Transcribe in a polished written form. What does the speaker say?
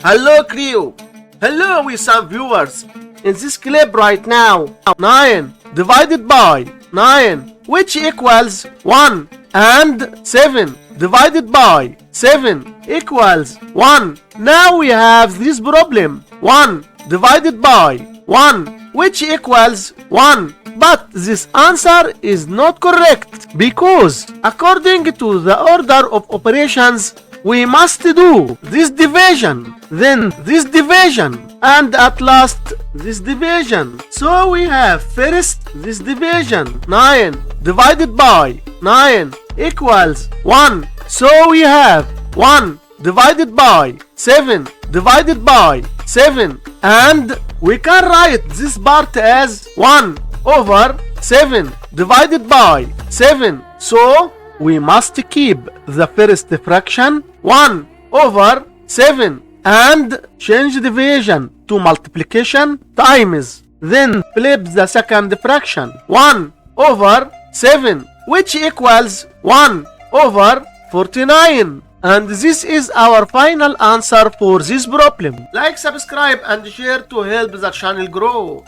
Hello crew! Hello with some viewers! In this clip right now, 9 divided by 9 which equals 1 and 7 divided by 7 equals 1. Now we have this problem 1 divided by 1 which equals 1. But this answer is not correct because according to the order of operations we must do this division, then this division, and at last this division. So we have first this division 9 divided by 9 equals 1. So we have 1 divided by 7 divided by 7, and we can write this part as 1 over 7 divided by 7. So we must keep the first fraction 1 over 7 and change division to multiplication times. Then flip the second fraction 1 over 7 which equals 1 over 49. And this is our final answer for this problem. Like, subscribe and share to help the channel grow.